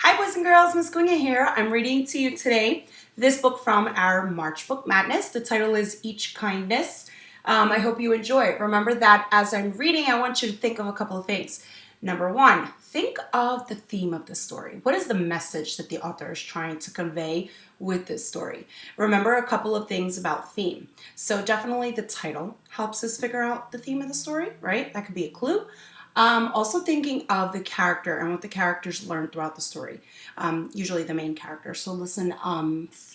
Hi boys and girls, Miss Cunha here. I'm reading to you today this book from our March Book Madness. The title is Each Kindness. I hope you enjoy it. Remember that as I'm reading, I want you to think of a couple of things. Number one, think of the theme of the story. What is the message that the author is trying to convey with this story? Remember a couple of things about theme. So definitely the title helps us figure out the theme of the story, right? That could be a clue. Also thinking of the character and what the characters learn throughout the story, usually the main character. So listen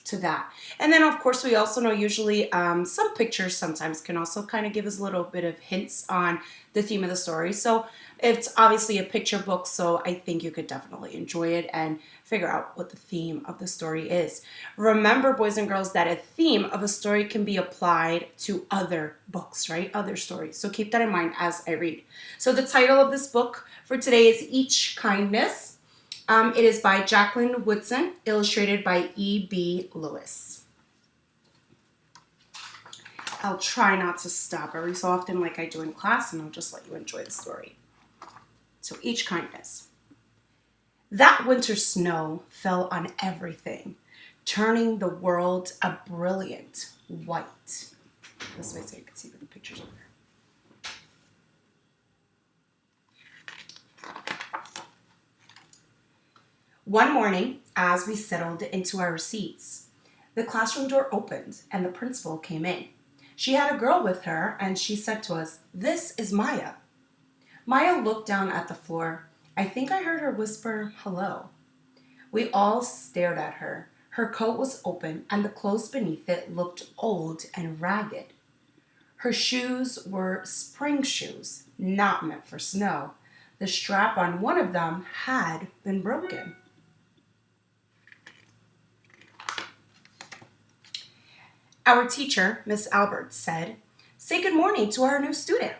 to that. And then, of course, we also know usually some pictures sometimes can also kind of give us a little bit of hints on the theme of the story. So it's obviously a picture book, so I think you could definitely enjoy it and figure out what the theme of the story is. Remember, boys and girls, that a theme of a story can be applied to other books, right? Other stories. So keep that in mind as I read. So the title of this book for today is Each Kindness. It is by Jacqueline Woodson, illustrated by E.B. Lewis. I'll try not to stop every so often like I do in class, and I'll just let you enjoy the story. So Each Kindness. That winter snow fell on everything, turning the world a brilliant white. This way so you can see the pictures over there. One morning, as we settled into our seats, the classroom door opened and the principal came in. She had a girl with her and she said to us, "This is Maya." Maya looked down at the floor. I think I heard her whisper, "Hello." We all stared at her. Her coat was open and the clothes beneath it looked old and ragged. Her shoes were spring shoes, not meant for snow. The strap on one of them had been broken. Our teacher, Miss Albert, said, "Say good morning to our new student."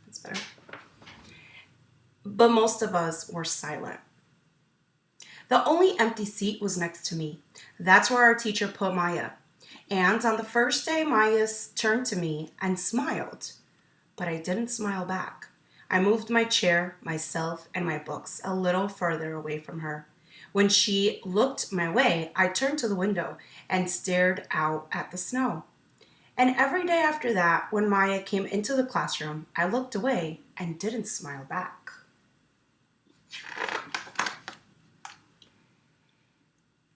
That's better. But most of us were silent. The only empty seat was next to me. That's where our teacher put Maya. And on the first day, Maya turned to me and smiled. But I didn't smile back. I moved my chair, myself, and my books a little further away from her. When she looked my way, I turned to the window and stared out at the snow. And every day after that, when Maya came into the classroom, I looked away and didn't smile back.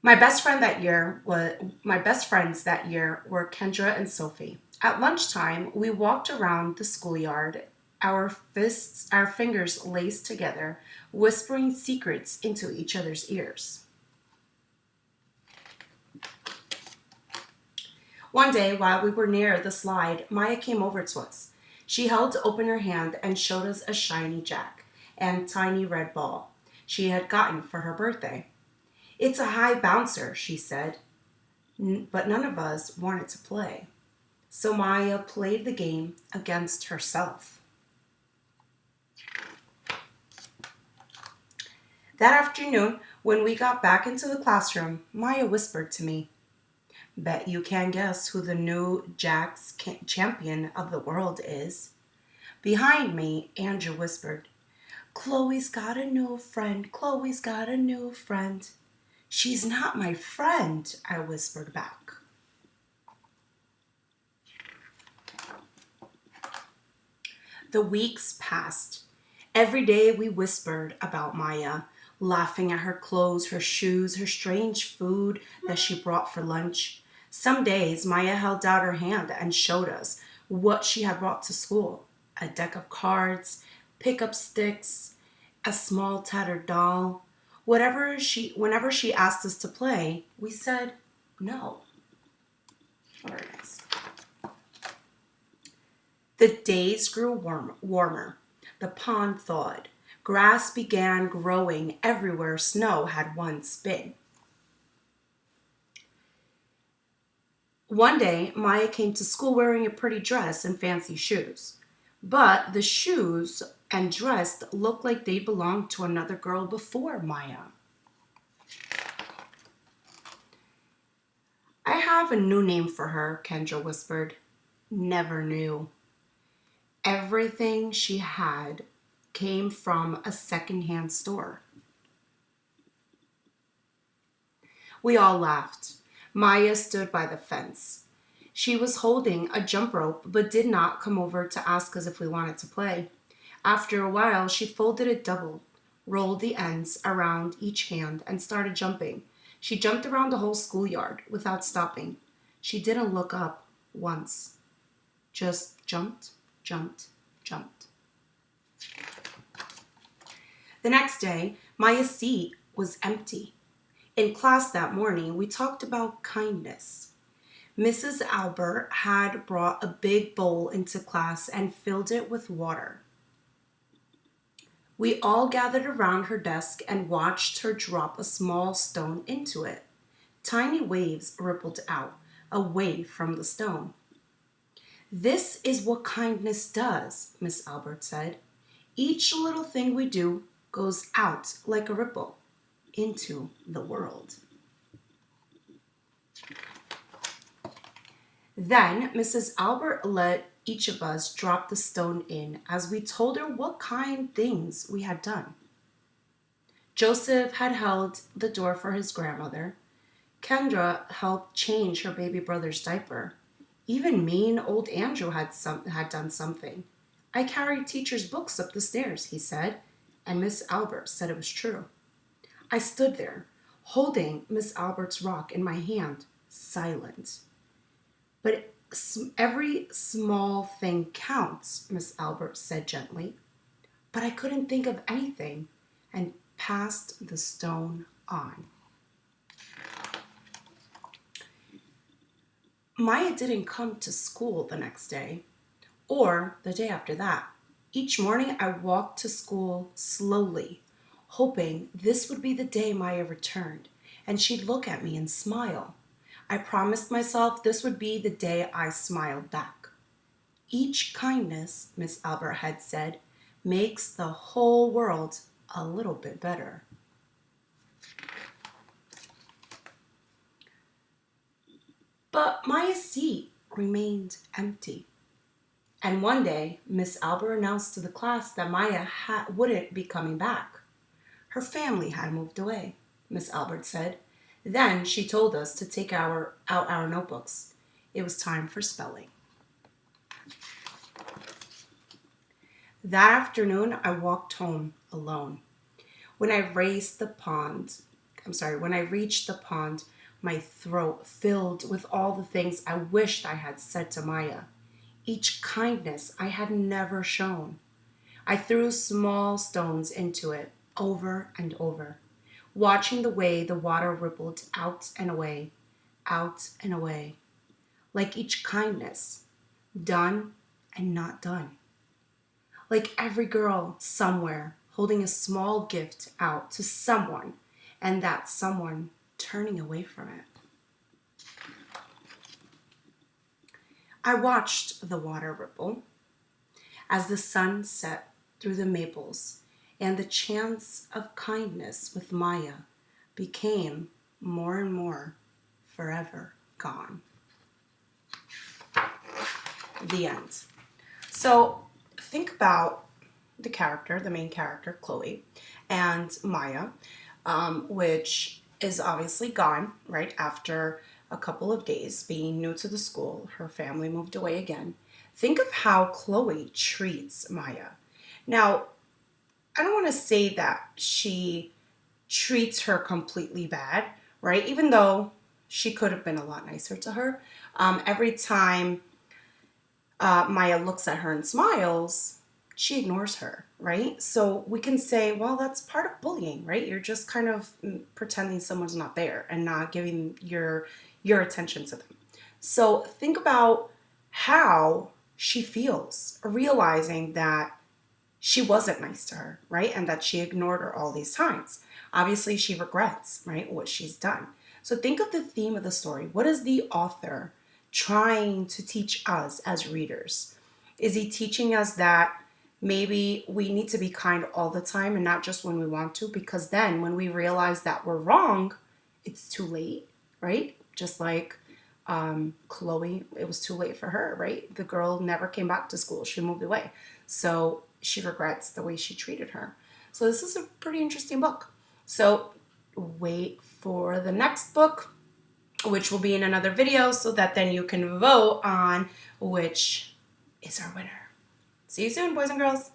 My best friends that year were Kendra and Sophie. At lunchtime, we walked around the schoolyard, our fingers laced together, whispering secrets into each other's ears. One day, while we were near the slide, Maya came over to us. She held open her hand and showed us a shiny jack and tiny red ball she had gotten for her birthday. "It's a high bouncer," she said, but none of us wanted to play. So Maya played the game against herself. That afternoon, when we got back into the classroom, Maya whispered to me, "Bet you can't guess who the new Jack's champion of the world is." Behind me, Andrew whispered, "Chloe's got a new friend. Chloe's got a new friend." "She's not my friend," I whispered back. The weeks passed. Every day we whispered about Maya, laughing at her clothes, her shoes, her strange food that she brought for lunch. Some days Maya held out her hand and showed us what she had brought to school: a deck of cards, pickup sticks, a small tattered doll. Whenever she asked us to play, we said no. Very nice. The days grew warmer. The pond thawed. Grass began growing everywhere snow had once been. One day, Maya came to school wearing a pretty dress and fancy shoes. But the shoes and dress looked like they belonged to another girl before Maya. "I have a new name for her," Kendra whispered. Never knew. Everything she had came from a secondhand store. We all laughed. Maya stood by the fence. She was holding a jump rope but did not come over to ask us if we wanted to play. After a while, she folded it double, rolled the ends around each hand, and started jumping. She jumped around the whole schoolyard without stopping. She didn't look up once. Just jumped, jumped, jumped. The next day, Maya's seat was empty. In class that morning, we talked about kindness. Mrs. Albert had brought a big bowl into class and filled it with water. We all gathered around her desk and watched her drop a small stone into it. Tiny waves rippled out, away from the stone. "This is what kindness does," Miss Albert said. "Each little thing we do goes out like a ripple into the world." Then Mrs. Albert let each of us drop the stone in as we told her what kind things we had done. Joseph had held the door for his grandmother. Kendra helped change her baby brother's diaper. Even mean old Andrew had done something. "I carried teacher's books up the stairs," he said, and Miss Albert said it was true. I stood there, holding Miss Albert's rock in my hand, silent. "But every small thing counts," Miss Albert said gently. But I couldn't think of anything and passed the stone on. Maya didn't come to school the next day or the day after that. Each morning I walked to school slowly, hoping this would be the day Maya returned and she'd look at me and smile. I promised myself this would be the day I smiled back. "Each kindness," Miss Albert had said, "makes the whole world a little bit better." But Maya's seat remained empty. And one day, Miss Albert announced to the class that Maya wouldn't be coming back. Her family had moved away, Miss Albert said. Then she told us to take out our notebooks. It was time for spelling. That afternoon, I walked home alone. When I reached the pond, my throat filled with all the things I wished I had said to Maya. Each kindness I had never shown. I threw small stones into it over and over, watching the way the water rippled out and away, like each kindness, done and not done. Like every girl somewhere holding a small gift out to someone, and that someone turning away from it. I watched the water ripple as the sun set through the maples, and the chance of kindness with Maya became more and more forever gone. The end. So think about the main character, Chloe, and Maya, which is obviously gone right after a couple of days being new to the school. Her family moved away again. Think of how Chloe treats Maya. Now, I don't want to say that she treats her completely bad, right? Even though she could have been a lot nicer to her. Every time Maya looks at her and smiles, she ignores her, right? So we can say, well, that's part of bullying, right? You're just kind of pretending someone's not there and not giving your attention to them. So think about how she feels, realizing that she wasn't nice to her, right? And that she ignored her all these times. Obviously, she regrets, right, what she's done. So think of the theme of the story. What is the author trying to teach us as readers? Is he teaching us that maybe we need to be kind all the time and not just when we want to? Because then when we realize that we're wrong, it's too late, right? Just like Chloe, it was too late for her, right? The girl never came back to school. She moved away. So she regrets the way she treated her. So this is a pretty interesting book. So wait for the next book, which will be in another video, so that then you can vote on which is our winner. See you soon, boys and girls.